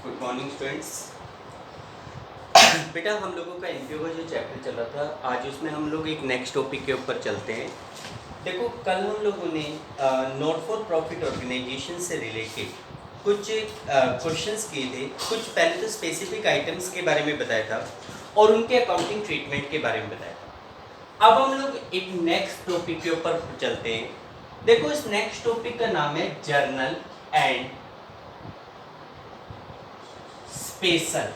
Good morning students. बेटा हम लोगों का एनपीओ का जो चैप्टर चल रहा था आज उसमें हम लोग एक नेक्स्ट टॉपिक के ऊपर चलते हैं। देखो कल हम लोगों ने नॉट फॉर प्रॉफिट ऑर्गेनाइजेशन से रिलेटेड कुछ क्वेश्चंस किए थे। कुछ पहले तो स्पेसिफिक आइटम्स के बारे में बताया था और उनके अकाउंटिंग ट्रीटमेंट के बारे में बताया था। अब हम लोग एक नेक्स्ट टॉपिक के ऊपर चलते हैं। देखो इस नेक्स्ट टॉपिक का नाम है journal and special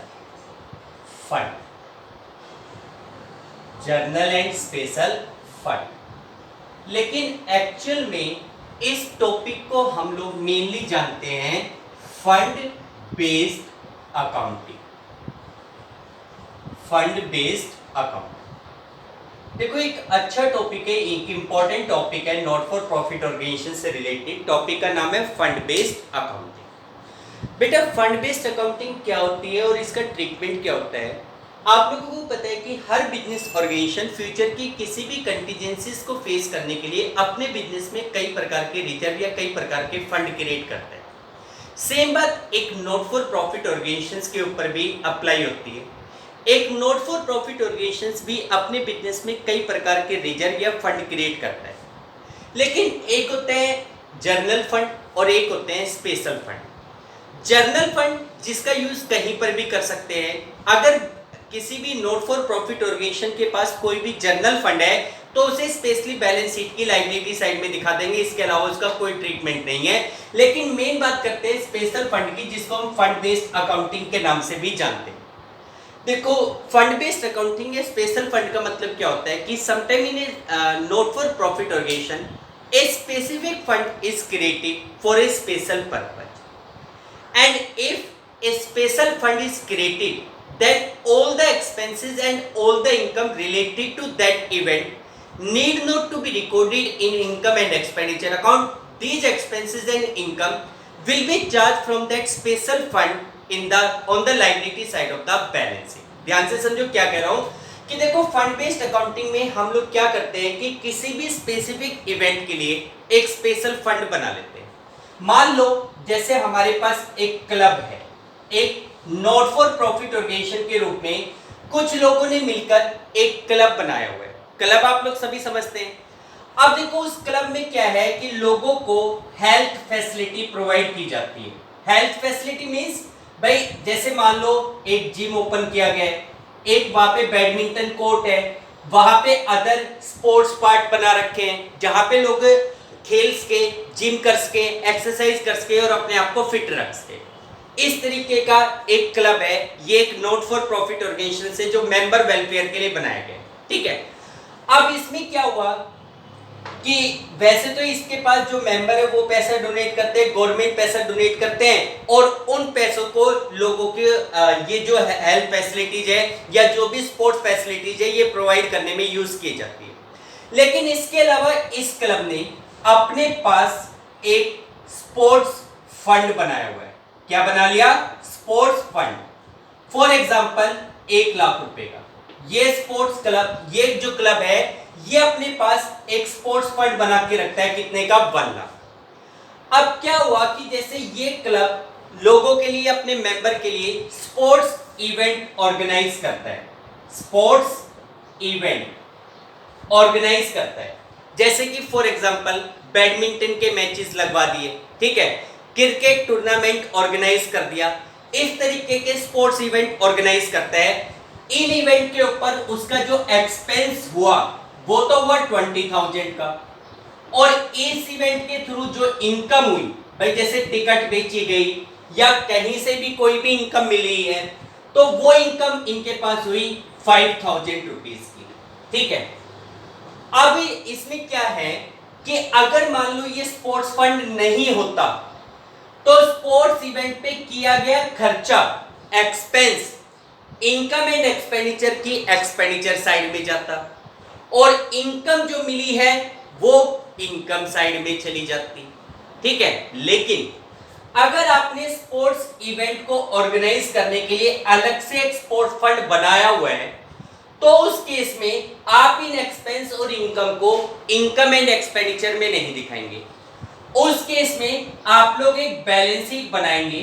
fund. Journal and special fund, लेकिन एक्चुअल में इस टॉपिक को हम लोग मेनली जानते हैं fund based accounting. Fund based accounting देखो एक अच्छा टॉपिक है, एक इंपॉर्टेंट टॉपिक है, नॉट फॉर प्रॉफिट ऑर्गेनाइजेशन से रिलेटेड। टॉपिक का नाम है फंड बेस्ड अकाउंटिंग। बेटा फंड बेस्ड अकाउंटिंग क्या होती है और इसका ट्रीटमेंट क्या होता है? आप लोगों को पता है कि हर बिजनेस ऑर्गेनाइजेशन फ्यूचर की किसी भी कंटीजेंसीज को फेस करने के लिए अपने बिजनेस में कई प्रकार के रिजर्व या कई प्रकार के फंड क्रिएट करता है। सेम बात एक नॉट फॉर प्रॉफिट ऑर्गेनाइजेशंस के ऊपर भी अप्लाई होती है। एक नॉट फॉर प्रॉफिट ऑर्गेनाइजेशंस भी अपने बिजनेस में कई प्रकार के रिजर्व या फंड क्रिएट करता है, लेकिन एक होते हैं जर्नल फंड और एक होते हैं स्पेशल फंड। जर्नल फंड जिसका यूज कहीं पर भी कर सकते हैं। अगर किसी भी नॉट फॉर प्रॉफिट ऑर्गेनाइजेशन के पास कोई भी जर्नल फंड है तो उसे स्पेशली बैलेंस शीट की लायबिलिटी साइड में दिखा देंगे, इसके अलावा उसका कोई ट्रीटमेंट नहीं है। लेकिन मेन बात करते हैं स्पेशल फंड की, जिसको हम फंड बेस्ड अकाउंटिंग के नाम से भी जानते हैं। देखो फंड बेस्ड अकाउंटिंग या स्पेशल फंड का मतलब क्या होता है कि sometime in a not for profit organisation a specific fund is created for a special purpose, and if a special fund is created, then all the expenses and all the income related to that event need not to be recorded in income and expenditure account. These expenses and income will be charged from that special fund in the on the liability side of the balance sheet. ध्यान से समझो क्या कह रहा हूँ कि देखो fund based accounting में हम लोग क्या करते हैं कि किसी भी स्पेसिफिक इवेंट के लिए एक स्पेशल फंड बना लेते हैं। मान लो जैसे हमारे पास एक क्लब है, एक नॉट फॉर प्रॉफिट ऑर्गेनाइजेशन के रूप में कुछ लोगों ने मिलकर एक क्लब बनाया हुआ है। क्लब आप लोग सभी समझते हैं। अब देखो उस क्लब में क्या है कि लोगों को हेल्थ फैसिलिटी प्रोवाइड की जाती है। हेल्थ फैसिलिटी मींस भाई जैसे मान लो एक जिम ओपन किया गया है, एक वहां पे बैडमिंटन कोर्ट है, वहां पे अदर स्पोर्ट्स पार्ट बना रखे हैं जहां पे लोग खेल सके, जिम कर सके, एक्सरसाइज कर सके और अपने आप को फिट रख सके। इस तरीके का एक क्लब है। ये एक नॉट फॉर प्रॉफिट ऑर्गेनाइजेशन से जो मेंबर वेलफेयर के लिए बनाया गया, ठीक है। अब इसमें क्या हुआ कि वैसे तो इसके पास जो मेंबर है वो पैसा डोनेट करते हैं, गवर्नमेंट पैसा डोनेट करते हैं और उन पैसों को लोगों के ये जो हेल्थ फैसिलिटीज है या जो भी स्पोर्ट्स फैसिलिटीज है ये प्रोवाइड करने में यूज की जाती है। लेकिन इसके अलावा इस क्लब ने अपने पास एक स्पोर्ट्स फंड बनाया हुआ है। क्या बना लिया? Sports fund. For example 1 lakh रुपए का ये स्पोर्ट्स क्लब, ये जो क्लब है ये अपने पास एक स्पोर्ट्स फंड बना के रखता है। कितने का? 1 लाख। अब क्या हुआ कि जैसे ये क्लब लोगों के लिए, अपने मेंबर के लिए स्पोर्ट्स इवेंट ऑर्गेनाइज करता है, स्पोर्ट्स इवेंट ऑर्गेनाइज करता है, जैसे कि फॉर एग्जांपल बैडमिंटन के मैचेस लगवा दिए, ठीक है, क्रिकेट टूर्नामेंट ऑर्गेनाइज कर दिया। इस तरीके के स्पोर्ट्स इवेंट ऑर्गेनाइज करता है। इन इवेंट के ऊपर उसका जो एक्सपेंस हुआ वो तो हुआ 20,000 का, और इस इवेंट के थ्रू जो इनकम हुई, भाई जैसे टिकट बेची गई या कहीं से भी कोई भी इनकम मिली है तो वो इनकम इनके पास हुई 5,000 रुपीज की, ठीक है। अब इसमें क्या है कि अगर मान लो ये स्पोर्ट्स फंड नहीं होता तो स्पोर्ट्स इवेंट पे किया गया खर्चा, एक्सपेंस, इनकम एंड एक्सपेंडिचर की एक्सपेंडिचर साइड में जाता और इनकम जो मिली है वो इनकम साइड में चली जाती, ठीक है। लेकिन अगर आपने स्पोर्ट्स इवेंट को ऑर्गेनाइज करने के लिए अलग से एक स्पोर्ट्स फंड बनाया हुआ है तो उस केस में आप इन एक्सपेंस और इनकम को इनकम एंड एक्सपेंडिचर में नहीं दिखाएंगे। उस केस में आप लोग एक बैलेंस शीट बनाएंगे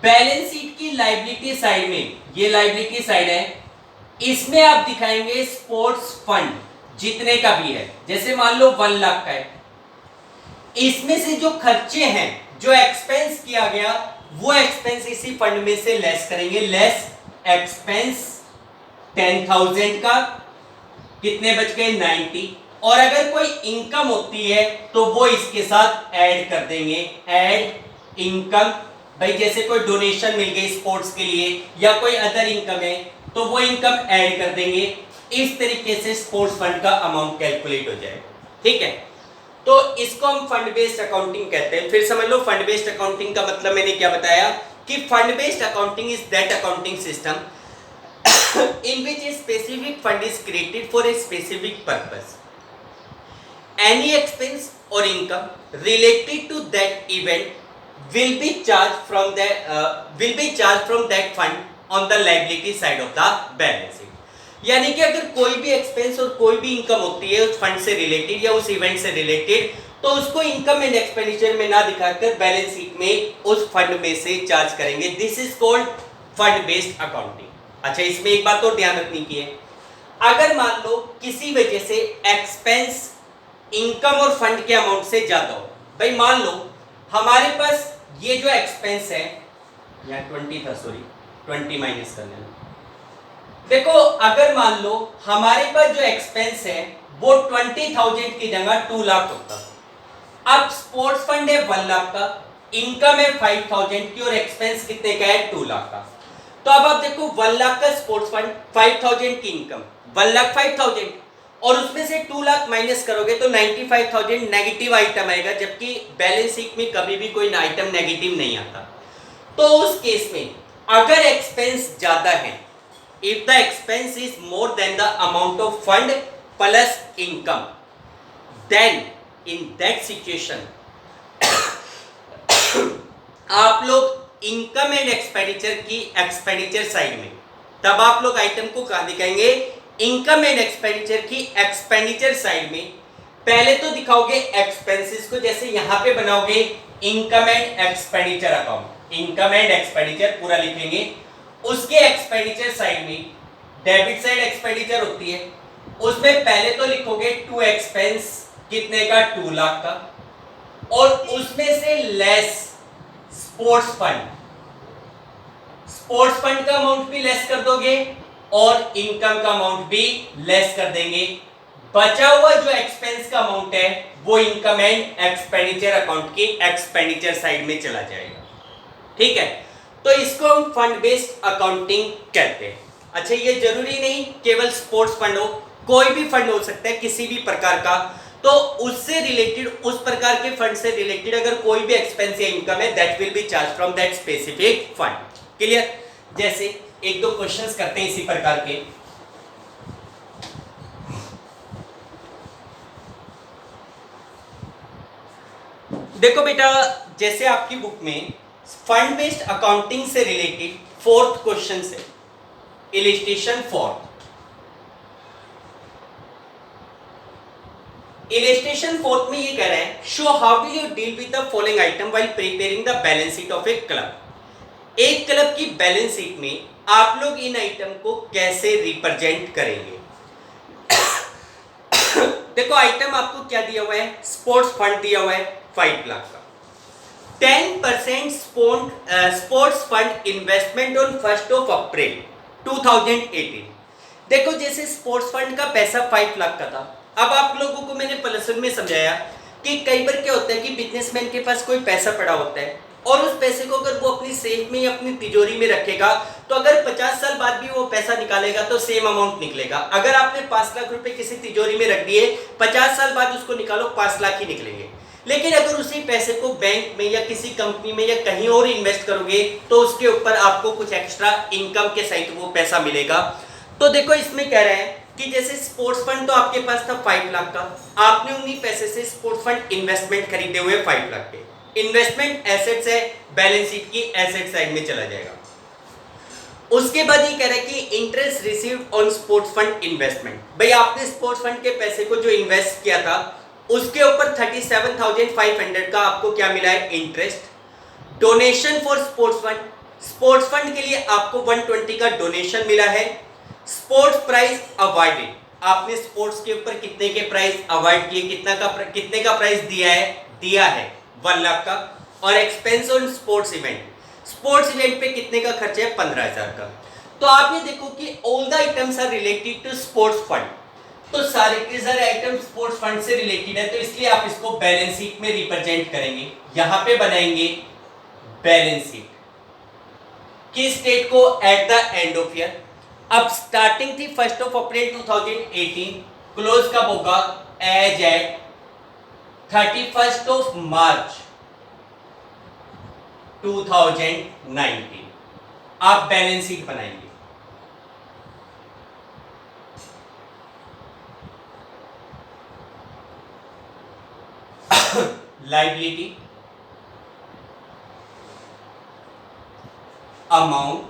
बैलेंस शीट की लायबिलिटी साइड में, ये लायबिलिटी साइड है, इसमें आप दिखाएंगे स्पोर्ट्स फंड जितने का भी है, जैसे मान लो 1 लाख का है, इसमें से जो खर्चे हैं, जो एक्सपेंस किया गया, वो एक्सपेंस इसी फंड में से लेस करेंगे। लेस एक्सपेंस 10,000 का कितने बच गए 90, और अगर कोई इनकम होती है तो वो इसके साथ ऐड कर देंगे। ऐड इनकम, भाई जैसे कोई डोनेशन मिल गई स्पोर्ट्स के लिए या कोई अदर इनकम है तो वो इनकम ऐड कर देंगे। इस तरीके से स्पोर्ट्स फंड का अमाउंट कैलकुलेट हो जाएगा। ठीक है, तो इसको हम फंड बेस्ड अकाउंटिंग कहते हैं। फिर समझ लो फंड बेस्ड अकाउंटिंग का मतलब मैंने क्या बताया कि fund based accounting is that accounting system in which a specific fund is created for a specific purpose. Any expense or income related to that event will be charged from that fund on the liability side of the balance sheet. यानी कि अगर कोई भी expense और कोई भी income होती है उस फंड से रिलेटेड या उस इवेंट से रिलेटेड, तो उसको इनकम एंड एक्सपेंडिचर में ना दिखाकर बैलेंस शीट में उस फंड में से चार्ज करेंगे। This is called fund based accounting. अच्छा, इसमें एक बात और ध्यान रखनी की है, अगर मान लो किसी वजह से एक्सपेंस इनकम और फंड के अमाउंट से ज्यादा हो, भाई मान लो हमारे पास ये जो एक्सपेंस है, यहाँ 20 था, सॉरी 20 माइनस कर लेना। देखो अगर मान लो हमारे पास जो एक्सपेंस है वो 20,000 की जगह 2 लाख होता, अब स्पोर्ट्स फंड है 1 लाख का, इनकम है 5,000 की और एक्सपेंस कितने का है 2 लाख का। तो अब आप देखो 1 लाख का स्पोर्ट्स फंड, 5,000 की इनकम, 1 लाख 5,000 और उसमें से 2 लाख माइनस करोगे तो 95,000 नेगेटिव आइटम आएगा, जबकि बैलेंस शीट में कभी भी कोई आइटम नेगेटिव नहीं आता। तो उस केस में अगर एक्सपेंस ज्यादा है, if the expense is more than the amount of fund plus income, then in that situation आप लोग इनकम एंड एक्सपेंडिचर की एक्सपेंडिचर साइड में, तब आप लोग आइटम को कहां दिखाएंगे, इनकम एंड एक्सपेंडिचर की एक्सपेंडिचर साइड में। पहले तो दिखाओगे एक्सपेंसेस को, जैसे यहां पे बनाओगे income and expenditure account, income and expenditure पूरा लिखेंगे। उसके एक्सपेंडिचर साइड में डेबिट साइड एक्सपेंडिचर होती है, उसमें पहले तो लिखोगे टू एक्सपेंस कितने का 2 लाख का, और उसमें से less sports fund, sports fund का अमाउंट भी लेस कर दोगे और इनकम का अमाउंट भी लेस कर देंगे। बचा हुआ जो एक्सपेंस का अमाउंट है वो इनकम एंड एक्सपेंडिचर अकाउंट की एक्सपेंडिचर साइड में चला जाएगा। ठीक है, तो इसको हम फंड बेस्ड अकाउंटिंग कहते हैं। अच्छा, ये जरूरी नहीं केवल स्पोर्ट्स फंड हो, कोई भी फंड हो सकता है किसी भी प्रकार का, तो उससे रिलेटेड, उस प्रकार के फंड से रिलेटेड अगर कोई भी एक्सपेंस या इनकम है, that will B charge from that specific fund. Clear? जैसे एक दो क्वेश्चंस करते हैं इसी प्रकार के। देखो बेटा, जैसे आपकी बुक में फंड बेस्ड अकाउंटिंग से रिलेटेड 4th क्वेश्चन है, इलस्ट्रेशन 4। इलस्ट्रेशन 4 में ये कह रहे हैं, show how will you deal with the following item while preparing the balance sheet of A club. एक क्लब की बैलेंस शीट में आप लोग इन आइटम को कैसे रिप्रेजेंट करेंगे। देखो आइटम आपको क्या दिया हुआ है, स्पोर्ट्स फंड दिया हुआ है 5 लाख का, 10% स्पोर्ट्स फंड इन्वेस्टमेंट ऑन 1 अप्रैल 2018। देखो जैसे स्पोर्ट्स फंड का पैसा 5 लाख का था, अब आप लोगों को मैंने प्लस वन में समझाया कि कई बार क्या होता है कि बिजनेसमैन के पास कोई पैसा पड़ा होता है और उस पैसे को अगर वो अपनी सेफ में या अपनी तिजोरी में रखेगा तो अगर 50 साल बाद भी वो पैसा निकालेगा तो सेम अमाउंट निकलेगा। अगर आपने 5 लाख रुपए किसी तिजोरी में रख दिए, 50 साल बाद उसको निकालो 5 लाख ही निकलेंगे। लेकिन अगर उसी पैसे को बैंक में या किसी कंपनी में या कहीं और इन्वेस्ट करोगे तो उसके ऊपर आपको कुछ एक्स्ट्रा इनकम के सहित वो पैसा मिलेगा। तो देखो इसमें कह रहे हैं कि जैसे स्पोर्ट्स फंड तो आपके पास था 5 लाख का, आपने उन्हीं पैसे से स्पोर्ट्स फंड इन्वेस्टमेंट खरीदे हुए 5 लाख के, इन्वेस्टमेंट एसेट्स है, बैलेंस शीट की एसेट साइड में चला जाएगा। उसके बाद ये कह रहा है कि interest received on sports fund investment, भाई आपने स्पोर्ट्स फंड के पैसे को जो इन्वेस्ट किया था उसके ऊपर 37,500 का आपको क्या मिला है, interest. Donation for sports fund, sports fund के लिए आपको 120 का डोनेशन मिला है। स्पोर्ट्स प्राइज अवॉर्डेड, आपने स्पोर्ट्स के ऊपर कितने के प्राइज अवॉर्ड किए, कितने का प्राइज दिया है 1 लाख का। और एक्सपेंस ऑन स्पोर्ट्स इवेंट पे कितने का खर्चा है, 15,000 का। तो आप ये देखो कि all the items are related to sports fund, तो सारे के सारे आइटम स्पोर्ट्स फंड से रिलेटेड है, तो इसलिए आप इसको बैलेंस शीट में रिप्रेजेंट करेंगे। यहां पे बनाएंगे बैलेंस शीट, किस डेट को, at the end of year. अब स्टार्टिंग थी 1 अप्रैल 2018, क्लोज कब होगा, एज एट 31 मार्च 2019। आप बैलेंस शीट बनाएंगे। Liability, amount,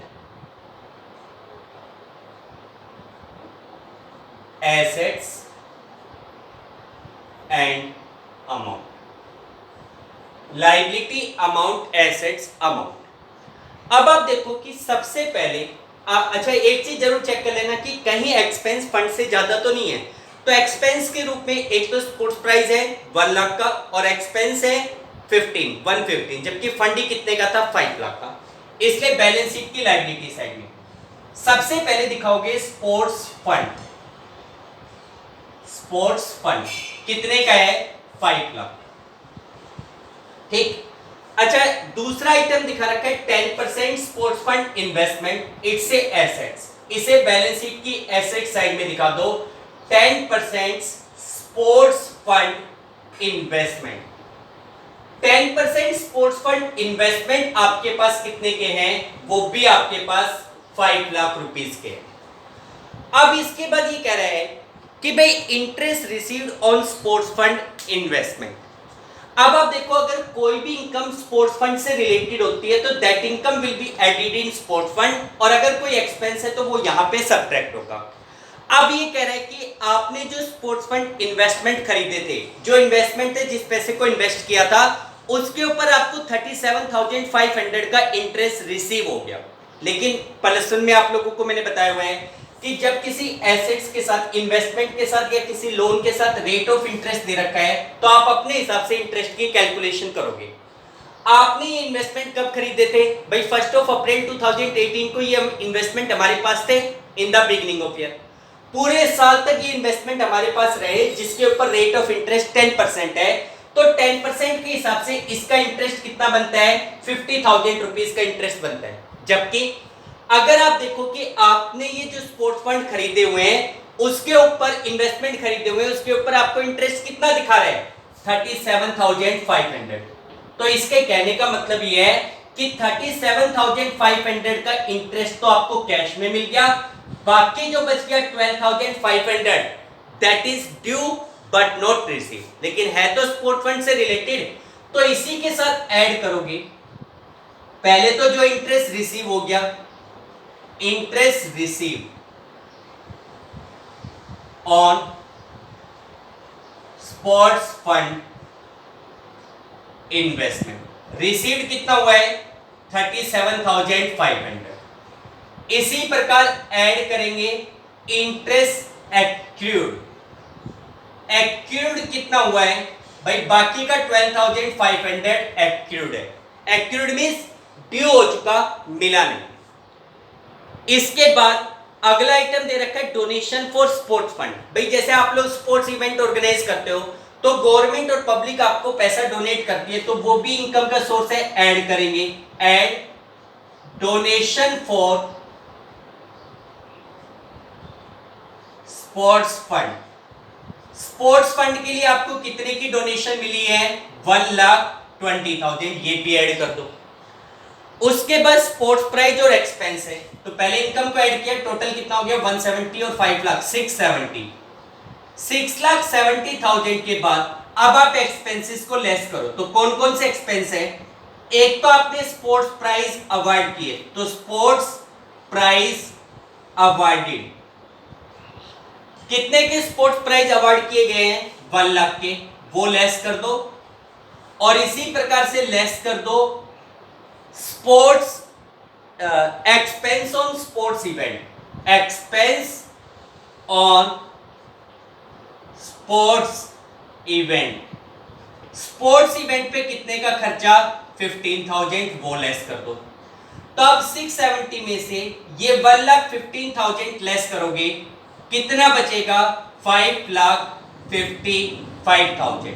assets and amount. Liability, amount, assets, amount. अब आप देखो कि सबसे पहले अच्छा एक चीज जरूर चेक कर लेना कि कहीं एक्सपेंस फंड से ज्यादा तो नहीं है। तो एक्सपेंस के रूप में एक तो स्पोर्ट्स प्राइज है 1 लाख का और एक्सपेंस है 115, जबकि फंड ही कितने का था, 5 लाख का। इसलिए बैलेंस शीट की लायबिलिटी साइड में सबसे पहले दिखाओगे स्पोर्ट्स फंड कितने का है, 5 लाख। ठीक। अच्छा, दूसरा आइटम दिखा रखा है 10% sports fund investment, its assets. इसे बैलेंस शीट की एसेट साइड में दिखा दो, 10% sports fund investment. 10% sports fund investment आपके पास कितने के हैं, वो भी आपके पास 5 लाख रुपीस के। अब इसके बाद ये कह रहा है कि भाई interest received on sports fund investment. अब आप देखो अगर कोई भी इनकम स्पोर्ट्स फंड से रिलेटेड होती है तो that income will be added in sports fund, और अगर कोई एक्सपेंस है तो वो यहां पे सब्ट्रैक्ट होगा। अब ये कह रहा है कि आपने जो स्पोर्ट्स फंड इन्वेस्टमेंट खरीदे थे, जो इन्वेस्टमेंट थे, जिस पैसे को इन्वेस्ट किया था, उसके ऊपर आपको 37,500 का इंटरेस्ट रिसीव हो गया। लेकिन प्लस वन में आप लोगों को मैंने बताया हुआ है कि जब किसी एसेट्स के साथ, इन्वेस्टमेंट के साथ या किसी लोन के साथ रेट ऑफ इंटरेस्ट दे रखा है तो आप अपने हिसाब से इंटरेस्ट की कैलकुलेशन करोगे। आपने ये इन्वेस्टमेंट कब खरीदे थे भाई, 1 अप्रैल 2018 को ये इन्वेस्टमेंट हमारे पास थे in the beginning of year. पूरे साल तक ये इन्वेस्टमेंट हमारे पास रहे जिसके ऊपर रेट ऑफ इंटरेस्ट 10% है, तो 10% के हिसाब से इसका इंटरेस्ट कितना बनता है, 50,000 रुपीज का इंटरेस्ट बनता है। जबकि अगर आप देखो कि आपने ये जो स्पोर्ट्स फंड खरीदे हुए हैं उसके ऊपर, इन्वेस्टमेंट खरीदे हुए हैं उसके ऊपर आपको इंटरेस्ट कितना दिखा रहा है, 37,500। तो इसके कहने का मतलब ये है कि 37,500 का इंटरेस्ट तो आपको कैश में मिल गया, बाकी जो बच गया 12,500 that is due but not receive, लेकिन है तो स्पोर्ट्स फंड से रिलेटेड, तो इसी के साथ ऐड करोगे। पहले तो जो इंटरेस्ट रिसीव हो गया, interest receive on sports fund investment, received कितना हुआ है 37,500। इसी प्रकार ऐड करेंगे इंटरेस्ट एक्रूड, एक्रूड कितना हुआ है भाई, बाकी का 12,500 एक्रूड है, एक्रूड मींस ड्यू हो चुका, मिला नहीं। इसके बाद अगला आइटम दे रखा है डोनेशन फॉर स्पोर्ट्स फंड। भाई जैसे आप लोग स्पोर्ट्स इवेंट ऑर्गेनाइज करते हो तो गवर्नमेंट और पब्लिक आपको पैसा डोनेट करती है, तो वो भी इनकम का सोर्स है, ऐड करेंगे, add donation for sports fund. Sports fund के लिए आपको कितने की डोनेशन मिली है, 1,20,000, ये भी ऐड कर दो। उसके बाद स्पोर्ट्स प्राइज और एक्सपेंस है, तो पहले इनकम को ऐड किया, टोटल कितना हो गया 170 और 5 लाख 670, 6,70,000 के बाद अब आप एक्सपेंसेस को लेस करो। तो कौन कौन से एक्सपेंस है, एक तो आपने स्पोर्ट्स प्राइज अवॉर्ड किए, तो स्पोर्ट्स प्राइज अवॉर्डेड, कितने के स्पोर्ट्स प्राइज अवॉर्ड किए गए हैं, 1 लाख के, वो लेस कर दो। और इसी प्रकार से लेस कर दो sports expense on sports event, expense on sports event, sports event पे कितने का खर्चा 15,000 वो लेस कर दो। तो अब 670 में से ये 1,15,000 लेस करोगे, कितना बचेगा 5,55,000।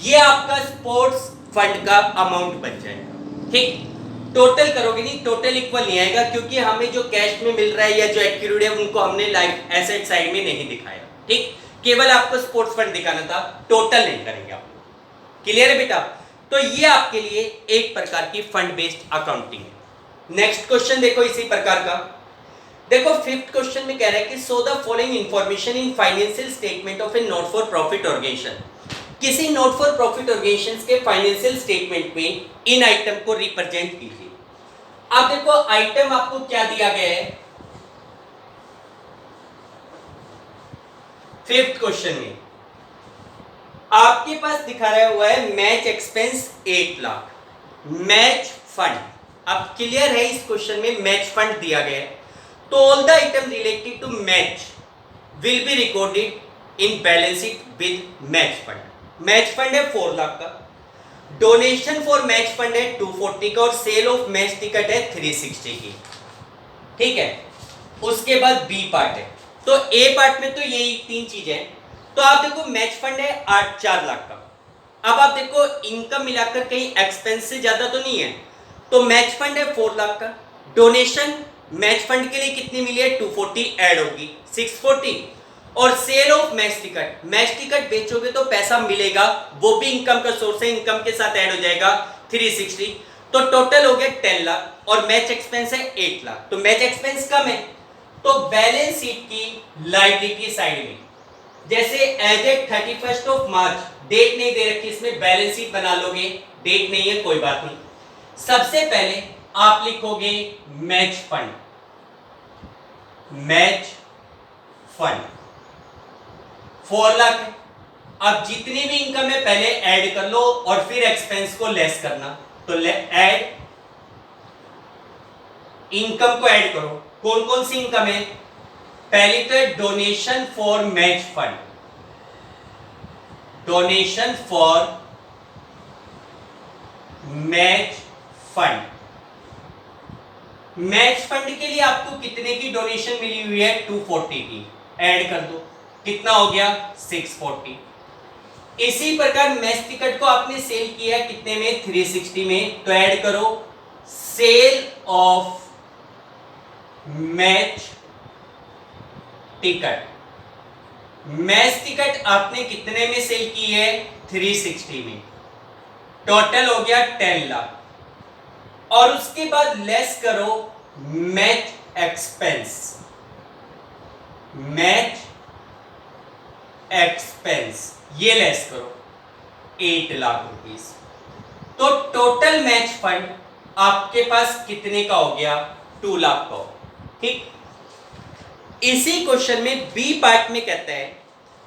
ये आपका स्पोर्ट्स फंड का अमाउंट बच जाएगा। ठीक, टोटल करोगे नहीं, टोटल इक्वल नहीं आएगा क्योंकि हमें जो कैश में मिल रहा है या जो एक्यूरेट है उनको हमने लाइफ एसेट साइड में नहीं दिखाया। ठीक, केवल आपको स्पोर्ट्स फंड दिखाना था, टोटल नहीं करेंगे आप लोग। क्लियर है बेटा? तो ये आपके लिए एक प्रकार की फंड बेस्ड अकाउंटिंग है। नेक्स्ट क्वेश्चन देखो इसी प्रकार का। देखो फिफ्थ क्वेश्चन में कह रहा है कि so the following information in financial statement of a not for profit organisation. किसी नॉट फॉर प्रॉफिट ऑर्गेनाइजेशन के फाइनेंशियल स्टेटमेंट में इन आइटम को रिप्रेजेंट कीजिए। अब देखो आइटम आपको क्या दिया गया है फिफ्थ क्वेश्चन में, आपके पास दिखा रहा हुआ है match expense 8 lakh, match fund. अब क्लियर है इस क्वेश्चन में मैच फंड दिया गया है, तो all the item related to match will be recorded in balance sheet with match fund. Match fund है 4 लाख का, डोनेशन फॉर मैच फंड है 240 का और सेल ऑफ मैच टिकट है 360 की। ठीक है, उसके बाद बी पार्ट है, तो ए पार्ट में तो यही 3 चीजें हैं। तो आप देखो मैच फंड है 4 लाख का। अब आप देखो इनकम मिलाकर कहीं एक्सपेंस से ज्यादा तो नहीं है, तो मैच फंड है 4 लाख का, डोनेशन मैच फंड के लिए कितनी मिली है 240 ऐड होगी 640, और sale of match ticket, match ticket बेचोगे तो पैसा मिलेगा, वो भी इनकम का सोर्स है, इनकम के साथ ऐड हो जाएगा 360, तो टोटल हो गया 10 लाख और मैच एक्सपेंस है 8 लाख। तो मैच एक्सपेंस कम है, तो बैलेंस शीट की लायबिलिटी साइड में जैसे as a 31 of March, date नहीं दे रखी इसमें, बैलेंस शीट बना लोगे, डेट नहीं है कोई बात नहीं। सबसे पहले आप लिखोगे match fund, match fund 4 lakh है। अब जितनी भी इनकम है पहले ऐड कर लो और फिर एक्सपेंस को लेस करना, तो ऐड इनकम को ऐड करो। कौन कौन सी इनकम है? पहली तो है donation for match fund, donation for match fund. Match fund के लिए आपको कितने की डोनेशन मिली हुई है 240 की, ऐड कर दो, कितना हो गया 640। इसी प्रकार मैच टिकट को आपने सेल किया कितने में 360 में, तो ऐड करो sale of match ticket. Match ticket आपने कितने में सेल की है 360 में, टोटल हो गया 10 लाख, और उसके बाद लेस करो मैच एक्सपेंस, मैच एक्सपेंस ये लेस करो 8 लाख रुपीस, तो टोटल मैच फंड आपके पास कितने का हो गया 2 लाख का। ठीक, इसी क्वेश्चन में बी पार्ट में कहता है,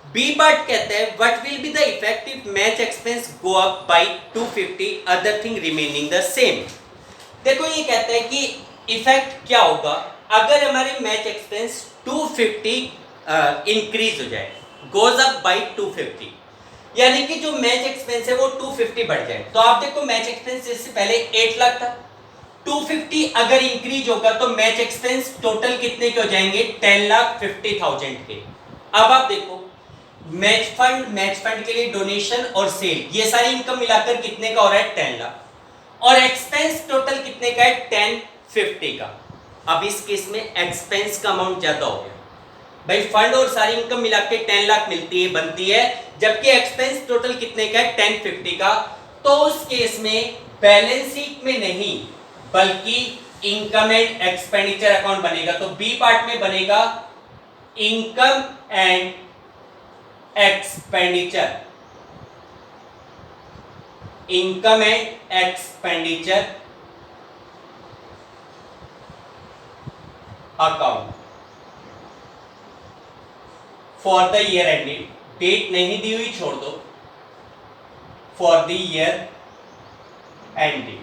बी पार्ट कहता है what will be the effective match expense go up by 250 other thing remaining the same. देखो ये कहता है कि इफेक्ट क्या होगा अगर हमारे मैच एक्सपेंस 250 इंक्रीज हो जाए, गोज अप बाय 250, यानी कि जो मैच एक्सपेंस है वो 250 बढ़ जाए। तो आप देखो मैच एक्सपेंस इससे पहले 8 लाख था, 250 अगर इंक्रीज होगा तो मैच एक्सपेंस टोटल कितने के हो जाएंगे 10,50,000 के। अब आप देखो मैच फंड के लिए डोनेशन और सेल ये सारी इनकम मिलाकर कितने का हो रहा है 10 लाख, और एक्सपेंस टोटल कितने का है 1050 का। अब इस केस में एक्सपेंस का अमाउंट ज्यादा हो गया भाई, फंड और सारी इनकम मिला के 10 लाख मिलती है बनती है, जबकि एक्सपेंस टोटल कितने का है 1050 का। तो उस केस में बैलेंस शीट में नहीं बल्कि इनकम एंड एक्सपेंडिचर अकाउंट बनेगा। तो बी पार्ट में बनेगा income and expenditure, income and expenditure account for the year ended, date नहीं दी हुई छोड़ दो, for the year ended.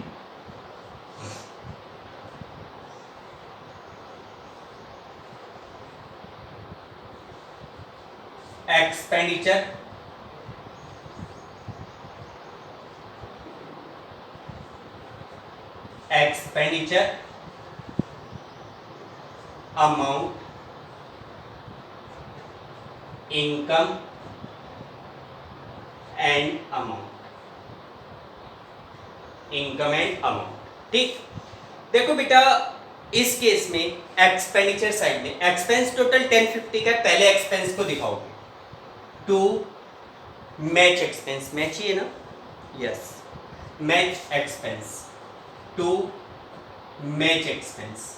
Expenditure amount income and amount. ठीक, देखो बेटा इस केस में एक्सपेंडिचर साइड में एक्सपेंस टोटल 1050 का, पहले एक्सपेंस को दिखाओगे टू मैच एक्सपेंस, मैच ही है ना, yes, match expense to match expense.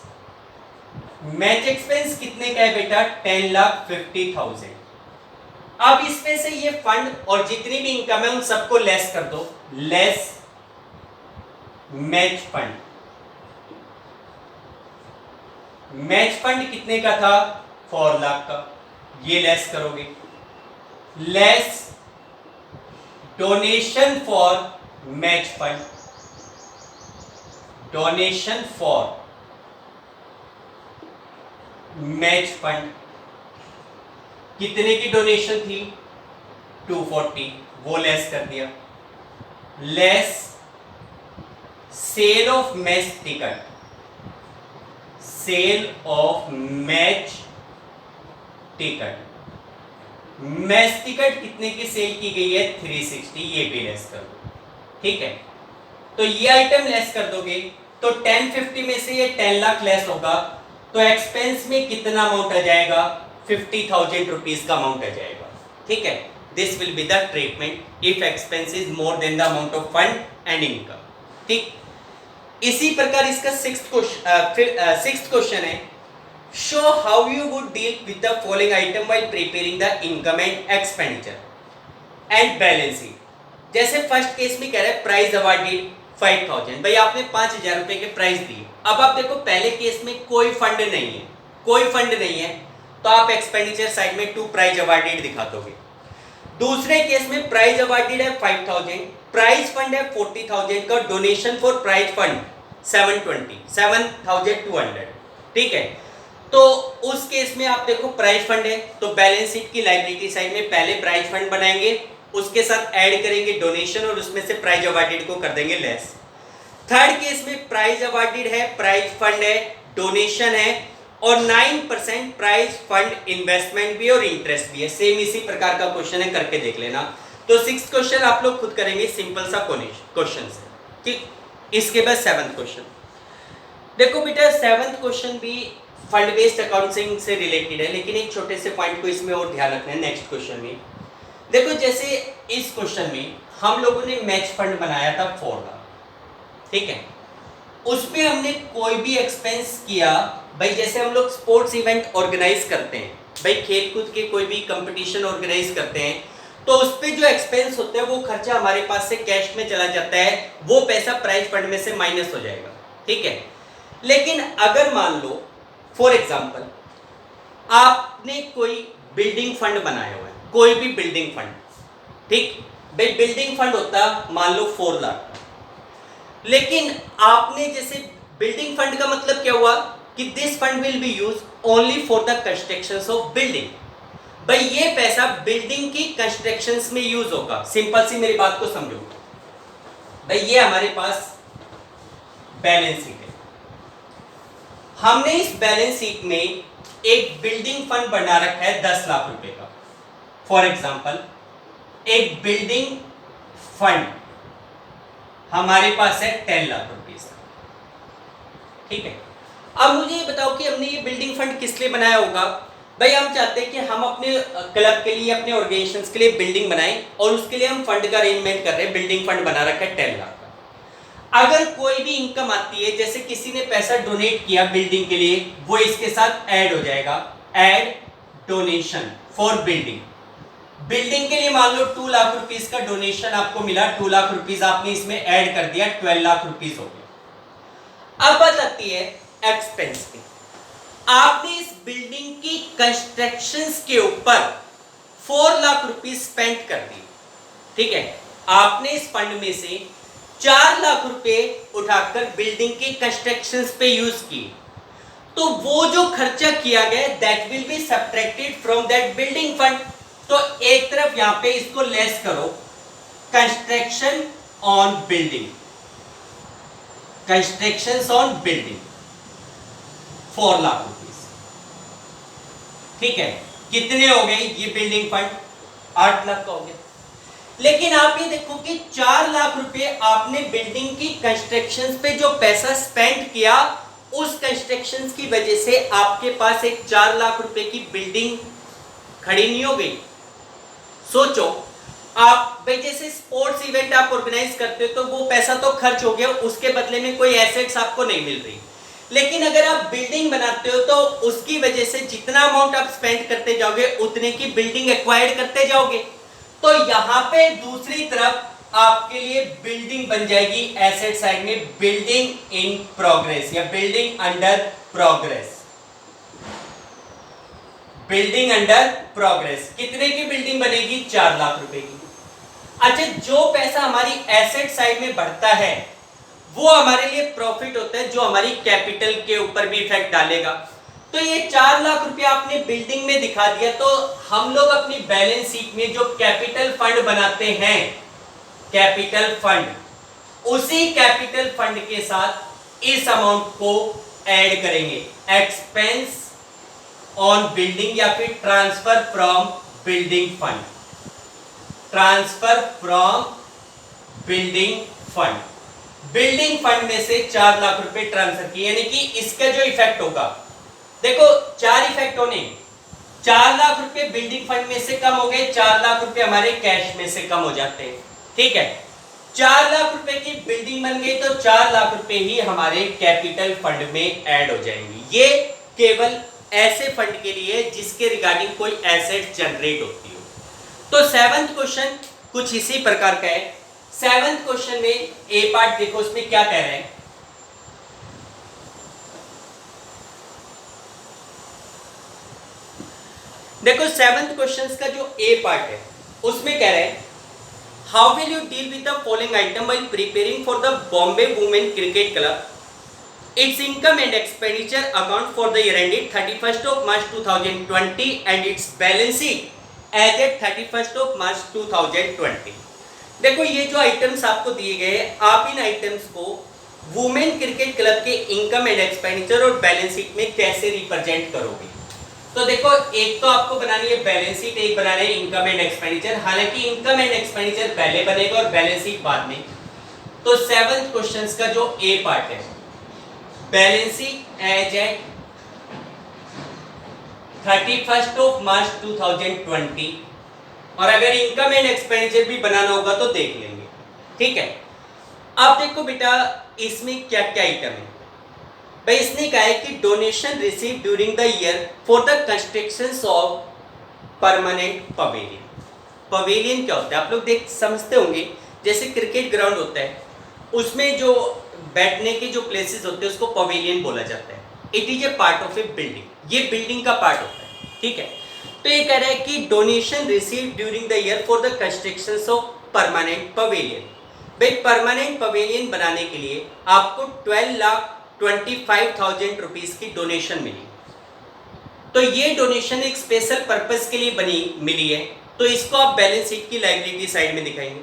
Match expense कितने का है बेटा? 10,50,000। अब इसमें से ये फंड और जितनी भी इनकम है उन सबको लेस कर दो, less match fund. Match fund कितने का था? 4 लाख का, ये लेस करोगे, less donation for match fund, donation for match fund कितने की डोनेशन थी? 240, वो लेस कर दिया, less sale of match ticket, sale of match ticket, match ticket कितने की सेल की गई है? 360, ये भी लेस कर दो। ठीक है, तो ये आइटम लेस कर दोगे तो 1050 में से ये 10 लाख लेस होगा, तो एक्सपेंस में कितना अमाउंट आ जाएगा? 50,000 रुपीज का अमाउंट आ जाएगा। ठीक है, this will be the treatment if expense is more than the amount of fund and income. ठीक, इसी प्रकार इसका सिक्स्थ क्वेश्चन है, show how you would deal with the following item while preparing the income and expenditure and balance sheet. जैसे first case में कह रहा है प्राइस अवार्डेड 5,000, भाई आपने 5,000 रुपए के प्राइस दिए। अब आप देखो पहले केस में कोई फंड नहीं है, कोई फंड नहीं है, तो आप एक्सपेंडिचर साइड में 2 प्राइज अवार्डेड दिखा दोगे। दूसरे केस में प्राइज अवार्डेड है 5,000, प्राइज फंड है 40,000 का, डोनेशन फॉर प्राइज फंड 7,200। ठीक है, तो उस केस में आप देखो प्राइज फंड है, तो बैलेंस शीट की लायबिलिटी साइड में पहले प्राइज फंड बनाएंगे, उसके साथ ऐड करेंगे डोनेशन और उसमें से प्राइज अवार्डेड को कर देंगे लेस। थर्ड केस में प्राइज अवार्डेड है, प्राइज फंड है, डोनेशन है और 9% प्राइज फंड इन्वेस्टमेंट भी और इंटरेस्ट भी है। सेम इसी प्रकार का क्वेश्चन है, करके देख लेना। तो 6th क्वेश्चन आप लोग खुद करेंगे, सिंपल सा क्वेश्चन है। ठीक, इसके बाद 7th क्वेश्चन देखो बेटा, 7th क्वेश्चन भी फंड बेस्ड अकाउंटिंग से रिलेटेड है, लेकिन एक छोटे से पॉइंट को इसमें और ध्यान रखना है। नेक्स्ट क्वेश्चन में देखो, जैसे इस क्वेश्चन में हम लोगों ने मैच फंड बनाया था 4 लाख, ठीक है, उसमें हमने कोई भी एक्सपेंस किया, भाई जैसे हम लोग स्पोर्ट्स इवेंट ऑर्गेनाइज करते हैं, भाई खेल कूद के कोई भी कंपटीशन ऑर्गेनाइज करते हैं, तो उस पे जो एक्सपेंस होते हैं वो खर्चा हमारे पास से कैश में चला जाता है, वो पैसा प्राइज फंड में से माइनस हो जाएगा। ठीक है, लेकिन अगर मान लो फॉर एग्जांपल आपने कोई बिल्डिंग फंड बनाया हुआ है, कोई भी बिल्डिंग फंड, ठीक, भाई बिल्डिंग फंड होता मान लो 4 लाख, लेकिन आपने जैसे बिल्डिंग फंड का मतलब क्या हुआ कि this fund will be use only for the constructions of building, भाई ये पैसा बिल्डिंग की कंस्ट्रक्शंस में यूज होगा। सिंपल सी मेरी बात को समझो, भाई ये हमारे पास बैलेंस शीट है, हमने इस बैलेंस शीट में एक बिल्डिंग फंड बना रखा है 10 लाख रुपए का। फॉर एग्जांपल एक बिल्डिंग फंड हमारे पास है 10 लाख रुपीस का। ठीक है, अब मुझे ये बताओ कि हमने ये बिल्डिंग फंड किस लिए बनाया होगा? भाई हम चाहते हैं कि हम अपने क्लब के लिए, अपने ऑर्गेनाइजेशंस के लिए बिल्डिंग बनाएं और उसके लिए हम फंड का अरेंजमेंट कर रहे हैं। बिल्डिंग फंड बना रखा है 10 लाख का। अगर कोई भी इनकम आती है, जैसे किसी ने पैसा डोनेट किया बिल्डिंग के लिए, वो इसके साथ ऐड हो जाएगा, add donation for building. Building के लिए मान लो 2 लाख रुपीस का डोनेशन आपको मिला, 2 लाख रुपीस आपने इसमें ऐड कर दिया, 12 लाख रुपीस हो गए। अब बात आती है एक्सपेंस की। आपने इस बिल्डिंग की कंस्ट्रक्शंस के ऊपर 4 लाख रुपीस स्पेंड कर दी। ठीक है, आपने इस फंड में से 4 लाख रुपए उठाकर बिल्डिंग की कंस्ट्रक्शंस पे यूज किए, तो वो जो खर्चा किया गया that will be subtracted from that building fund. तो एक तरफ यहां पे इसको लेस करो, construction on building, construction on building 4 lakh rupees, ठीक है। कितने हो गए ये बिल्डिंग फंड? 8 लाख का हो गया। लेकिन आप ये देखो कि 4 लाख रुपए आपने बिल्डिंग की कंस्ट्रक्शन पे जो पैसा स्पेंड किया, उस कंस्ट्रक्शन की वजह से आपके पास एक 4 लाख रुपए की बिल्डिंग खड़ी नहीं हो गई। सोचो आप भाई जैसे स्पोर्ट्स इवेंट आप ऑर्गेनाइज करते हो तो वो पैसा तो खर्च हो गया, उसके बदले में कोई एसेट्स आपको नहीं मिल रही। लेकिन अगर आप बिल्डिंग बनाते हो तो उसकी वजह से जितना अमाउंट आप स्पेंड करते जाओगे उतने की बिल्डिंग एक्वायर्ड करते जाओगे। तो यहां पे दूसरी तरफ आपके लिए बिल्डिंग बन जाएगी एसेट साइड में, बिल्डिंग इन प्रोग्रेस या building under progress, building under progress. कितने की बिल्डिंग बनेगी? 4 लाख रुपए की। अच्छा, जो पैसा हमारी एसेट साइड में बढ़ता है वो हमारे लिए प्रॉफिट होता है, जो हमारी कैपिटल के ऊपर भी इफेक्ट डालेगा। तो ये 4 लाख रुपए आपने बिल्डिंग में दिखा दिया, तो हम लोग अपनी बैलेंस शीट में जो कैपिटल फंड बनाते हैं, कैपिटल फंड, उसी कैपिटल फंड के साथ इस अमाउंट को ऐड करेंगे, एक्सपेंस ऑन बिल्डिंग या फिर transfer from building fund, transfer from building fund. Building fund में से 4 लाख रुपए ट्रांसफर किए, यानी कि इसका जो इफेक्ट होगा, देखो 4 इफेक्ट होने, 4 लाख रुपए बिल्डिंग फंड में से कम हो गए, 4 लाख रुपए हमारे कैश में से कम हो जाते हैं, ठीक है। 4 लाख रुपए की बिल्डिंग बन गई तो 4 लाख रुपए ही हमारे कैपिटल फंड में ऐड हो जाएंगे। ये केवल ऐसे फंड के लिए जिसके रिगार्डिंग कोई एसेट जनरेट होती हो। तो 7th क्वेश्चन कुछ इसी प्रकार का है। 7th क्वेश्चन में ए पार्ट देखो, उसमें क्या कह रहे हैं। देखो 7th क्वेश्चन का जो ए पार्ट है उसमें कह रहे हैं, how will you deal with the following item while preparing for the Bombay women cricket club, its income and expenditure account for the year ended 31st of March 2020 and its balance sheet as at 31st of March 2020। देखो ये जो items आपको दिए गए हैं, आप इन items को women cricket club के इनकम एंड एक्सपेंडिचर और बैलेंस शीट में कैसे रिप्रेजेंट करोगे। तो देखो एक तो आपको बनानी है बैलेंस शीट, एक बनाना है इनकम एंड एक्सपेंडिचर। हालांकि इनकम एंड एक्सपेंडिचर पहले बनेगा और बैलेंस शीट बाद में। तो 7th क्वेश्चन का जो ए पार्ट है, balance sheet as at 31st of March 2020, और अगर इनकम एंड एक्सपेंडिचर भी बनाना होगा तो देख लेंगे, ठीक है। अब देखो बेटा इसमें क्या क्या आइटम है। भाई इसने कहा है कि donation receive during the year for the construction of permanent pavilion. Pavilion क्या होता है आप लोग देख समझते होंगे, जैसे क्रिकेट ग्राउंड होता है उसमें जो बैठने के जो प्लेसेस होते हैं उसको पवेलियन बोला जाता है। It is a part of A building, ये बिल्डिंग का पार्ट होता है, ठीक है। तो ये कह रहा है कि donation receive during the year for the construction of permanent pavilion. भाई परमानेंट पवेलियन बनाने के लिए आपको 12,25,000 रुपीज की डोनेशन मिली। तो ये डोनेशन एक स्पेशल पर्पस के लिए मिली है, तो इसको आप बैलेंस शीट की लायबिलिटी साइड में दिखाएंगे।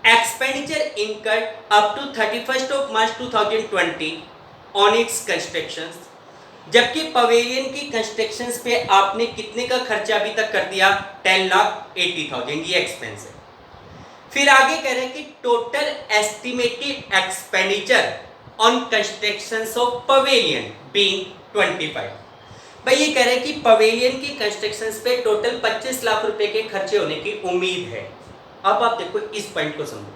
Expenditure incurred up to 31st of March 2020 on its construction, जबकि पवेलियन की कंस्ट्रक्शन पे आपने कितने का खर्चा अभी तक कर दिया, 10,80,000, ये एक्सपेंस है। फिर आगे कह रहे हैं कि total estimated expenditure on construction of pavilion being 25। भाई ये कह रहे हैं कि पवेलियन की कंस्ट्रक्शन पे टोटल 25 लाख रुपए के खर्चे होने की उम्मीद है। अब आप देखो इस पॉइंट को समझो।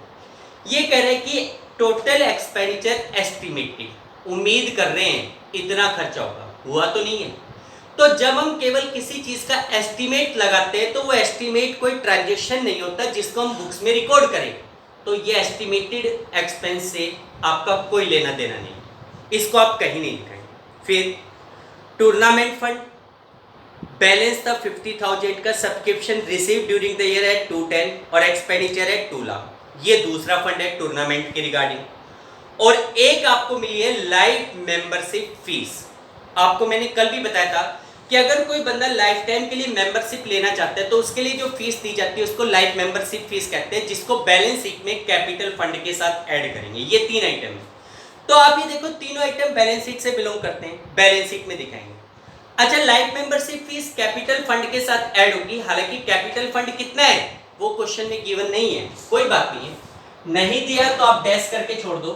ये कह रहे हैं कि टोटल एक्सपेंडिचर एस्टिमेटेड, उम्मीद कर रहे हैं इतना खर्चा होगा, हुआ तो नहीं है। तो जब हम केवल किसी चीज का एस्टिमेट लगाते हैं तो वो एस्टिमेट कोई ट्रांजैक्शन नहीं होता जिसको हम बुक्स में रिकॉर्ड करें। तो ये एस्टिमेटेड एक्सपेंस से आपका कोई लेना देना नहीं, इसको आप कहीं नहीं दिखाएंगे। फिर टूर्नामेंट फंड, बैलेंस था 50,000 का, subscription receive during the year है 210 और एक्सपेंडिचर है 2 लाख। ये दूसरा फंड है टूर्नामेंट के रिगार्डिंग। और एक आपको मिली है लाइव मेंबरशिप फीस। आपको मैंने कल भी बताया था कि अगर कोई बंदा लाइफ टाइम के लिए मेंबरशिप लेना चाहता है तो उसके लिए जो फीस दी जाती है उसको लाइफ मेंबरशिप फीस कहते हैं, जिसको बैलेंस शीट में कैपिटल फंड के साथ ऐड करेंगे। ये 3 आइटम है। तो आप ये देखो तीनों आइटम बैलेंस शीट से बिलोंग करते हैं, बैलेंस शीट में दिखाएंगे। अच्छा, life membership fees capital fund के साथ ऐड होगी। हालांकि कैपिटल फंड कितना है वो क्वेश्चन में गिवन नहीं है, कोई बात नहीं है, नहीं दिया तो आप डैश करके छोड़ दो।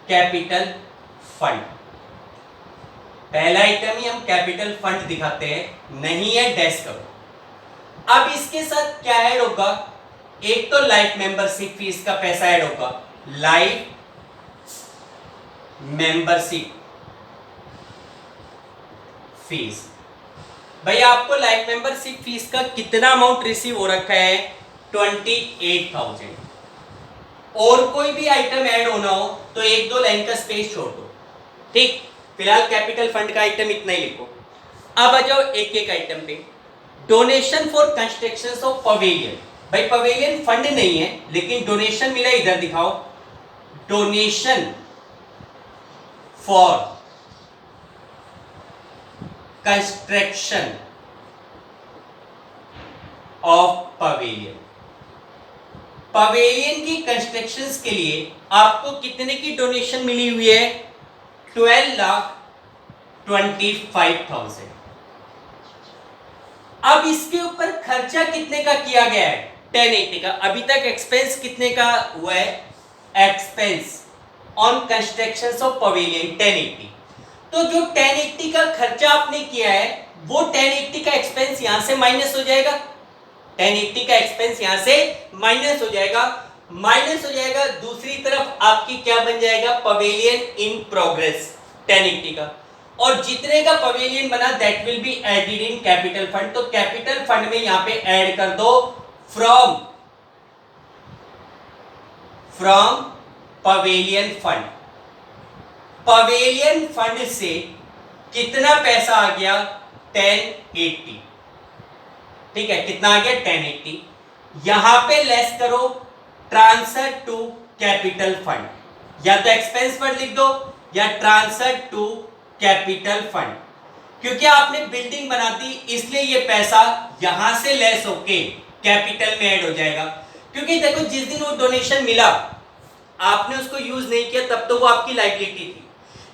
कैपिटल फंड, पहला आइटम ही हम कैपिटल फंड दिखाते हैं, नहीं है डैश करो। अब इसके साथ क्या ऐड होगा, एक तो लाइफ मेंबरशिप फीस का पैसा ऐड होगा, लाइफ मेंबरशिप फीस। भाई आपको लाइफ मेंबरशिप फीस का कितना अमाउंट रिसीव हो रखा है, 28,000। और कोई भी आइटम ऐड होना हो तो 1-2 लाइन का स्पेस छोड़ दो, ठीक। फिलहाल कैपिटल फंड का आइटम इतना ही लिखो। अब आ जाओ एक एक आइटम पे। Donation for construction of pavilion. भाई पवेलियन फंड नहीं है लेकिन डोनेशन मिला, इधर दिखाओ, donation for construction of pavilion. Pavilion की कंस्ट्रक्शंस के लिए आपको कितने की डोनेशन मिली हुई है, 12,25,000। अब इसके ऊपर खर्चा कितने का किया गया है, 1080 का। अभी तक एक्सपेंस कितने का हुआ है, expense on construction of pavilion 1080। तो जो 1080 का खर्चा आपने किया है वो 1080 का एक्सपेंस यहां से माइनस हो जाएगा, 1080 का एक्सपेंस यहां से माइनस हो जाएगा, माइनस हो जाएगा। दूसरी तरफ आपकी क्या बन जाएगा, पवेलियन इन प्रोग्रेस 1080 का। और जितने का पवेलियन बना that will be added in capital fund. तो कैपिटल फंड में यहां पे ऐड कर दो from pavilion fund. Pavilion fund से कितना पैसा आ गया, 1080, ठीक है, कितना आ गया 1080। यहां पे लेस करो ट्रांसफर टू कैपिटल फंड, या तो एक्सपेंस फंड लिख दो या ट्रांसफर टू कैपिटल फंड। क्योंकि आपने बिल्डिंग बना दी इसलिए ये पैसा यहां से लेस होके कैपिटल में ऐड हो जाएगा। क्योंकि देखो जिस दिन वो डोनेशन मिला आपने उसको यूज नहीं किया तब तो वो आपकी लायबिलिटी थी,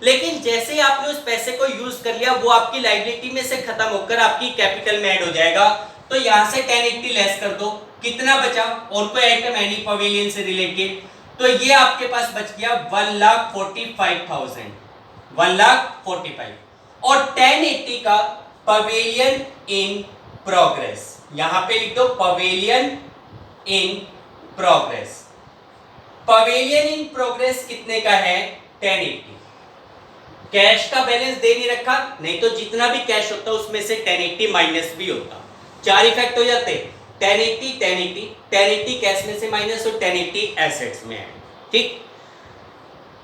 लेकिन जैसे ही आपने उस पैसे को यूज कर लिया वो आपकी लायबिलिटी में से खत्म होकर आपकी कैपिटल में ऐड हो जाएगा। तो यहां से 1080 लेस कर दो, कितना बचा, और कोई आइटम एनी पवेलियन से रिलेटेड, तो ये आपके पास बच गया 1,45,000, 1,45,000। और 1080 का पवेलियन इन प्रोग्रेस, यहां पे लिख दो pavilion in progress. Pavilion in progress कितने का है, 1080। कैश का बैलेंस दे नहीं रखा, नहीं तो जितना भी कैश होता उसमें से 1080 माइनस भी होता, 4 इफेक्ट हो जाते, 1080 1080 1080 कैश में से माइनस और 1080 एसेट्स में है, ठीक।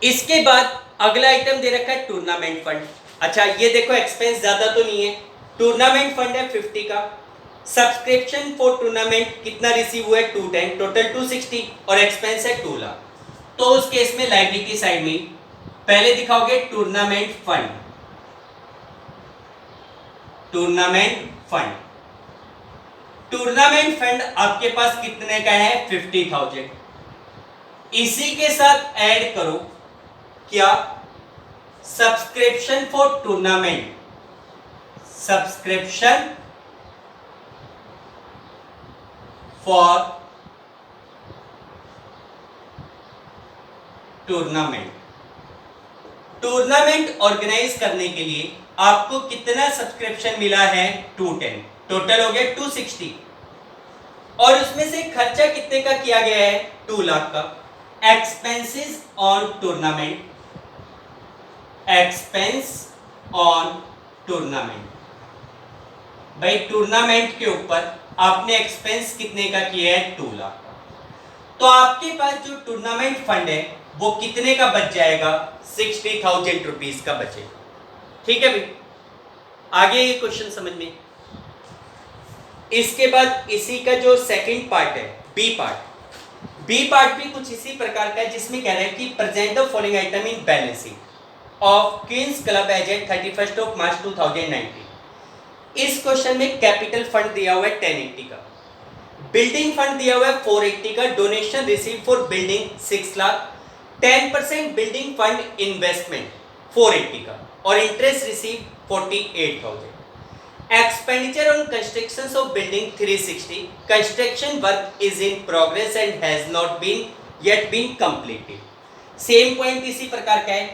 इसके बाद अगला आइटम दे रखा है टूर्नामेंट फंड। अच्छा ये देखो एक्सपेंस ज्यादा तो नहीं है, टूर्नामेंट फंड है 50 का, सब्सक्रिप्शन फॉर टूर्नामेंट कितना रिसीव हुआ है 210, टोटल 260 और एक्सपेंस है 2 लाख। तो उस केस में लायबिलिटी साइड में पहले दिखाओगे tournament fund, tournament fund, tournament fund आपके पास कितने का है 50,000। इसी के साथ ऐड करो क्या, subscription for tournament, subscription for tournament. Tournament organise करने के लिए आपको कितना सब्सक्रिप्शन मिला है 210, टोटल हो गया 260। और उसमें से खर्चा कितने का किया गया है 2 लाख का। Expenses on tournament, expense on tournament, भाई टूर्नामेंट के ऊपर आपने एक्सपेंस कितने का किया है 2 लाख का। तो आपके पास जो टूर्नामेंट फंड है वो कितने का बच जाएगा, 60,000 रुपीज का बचेगा, ठीक है भाई। आगे ये क्वेश्चन समझ में। इसके बाद इसी का जो सेकंड पार्ट है बी पार्ट, बी पार्ट भी कुछ इसी प्रकार का है जिसमें कह रहा है कि present the following item in balance sheet. Of Queen's Club as at 31st of March 2019। इस क्वेश्चन में कैपिटल फंड दिया हुआ है 1080 का, बिल्डिंग फंड दिया हुआ है 480 का, donation receive for building 6 lakh, 10% building fund investment 480 का और interest receive 48,000। Expenditure on construction of building 360, construction work is in progress and has not been yet been completed. Same point इसी प्रकार का है,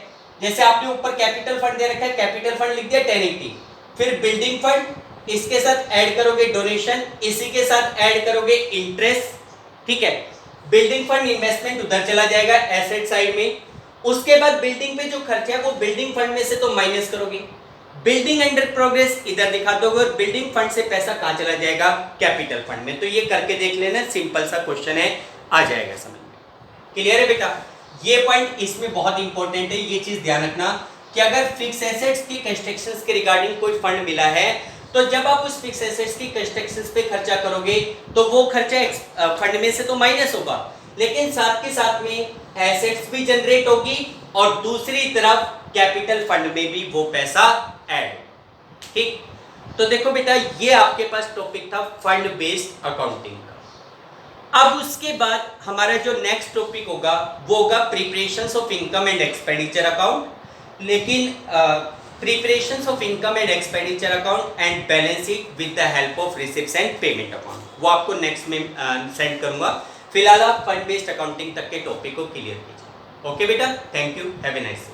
जैसे आपने ऊपर कैपिटल फंड दे रखा है, कैपिटल फंड लिख दिया 1080, फिर बिल्डिंग फंड इसके साथ ऐड करोगे डोनेशन, इसी के साथ ऐड करोगे इंटरेस्ट, ठीक है। बिल्डिंग फंड इन्वेस्टमेंट उधर चला जाएगा एसेट साइड में, उसके बाद बिल्डिंग पे जो खर्चा है वो बिल्डिंग फंड में से तो माइनस करोगे, बिल्डिंग अंडर प्रोग्रेस इधर दिखा दोगे और बिल्डिंग फंड से पैसा कहां चला जाएगा, कैपिटल फंड में। तो ये करके देख लेना, सिंपल सा क्वेश्चन है, आ जाएगा समझ में। क्लियर है बेटा? ये पॉइंट इसमें बहुत इंपॉर्टेंट है, ये चीज ध्यान रखना कि अगर फिक्स एसेट्स की कंस्ट्रक्शंस के रिगार्डिंग कोई फंड मिला है तो जब आप उस फिक्स एसेट्स की कंस्ट्रक्शंस पे खर्चा करोगे तो वो खर्चा फंड में से तो माइनस होगा, लेकिन साथ के साथ में एसेट्स भी जनरेट होगी और दूसरी तरफ कैपिटल फंड में भी वो पैसा ऐड, ठीक। तो देखो बेटा, ये आपके पास टॉपिक था फंड बेस्ड अकाउंटिंग का। अब उसके बाद हमारा जो नेक्स्ट टॉपिक होगा वो होगा preparations of income and expenditure account, लेकिन preparations of income and expenditure account and balance sheet with the help of receipts and payment account, वो आपको नेक्स्ट में सेंड करूंगा। फिलहाल आप फंड बेस्ड अकाउंटिंग तक के टॉपिक को क्लियर कीजिए। ओके बेटा, thank you, have a nice day.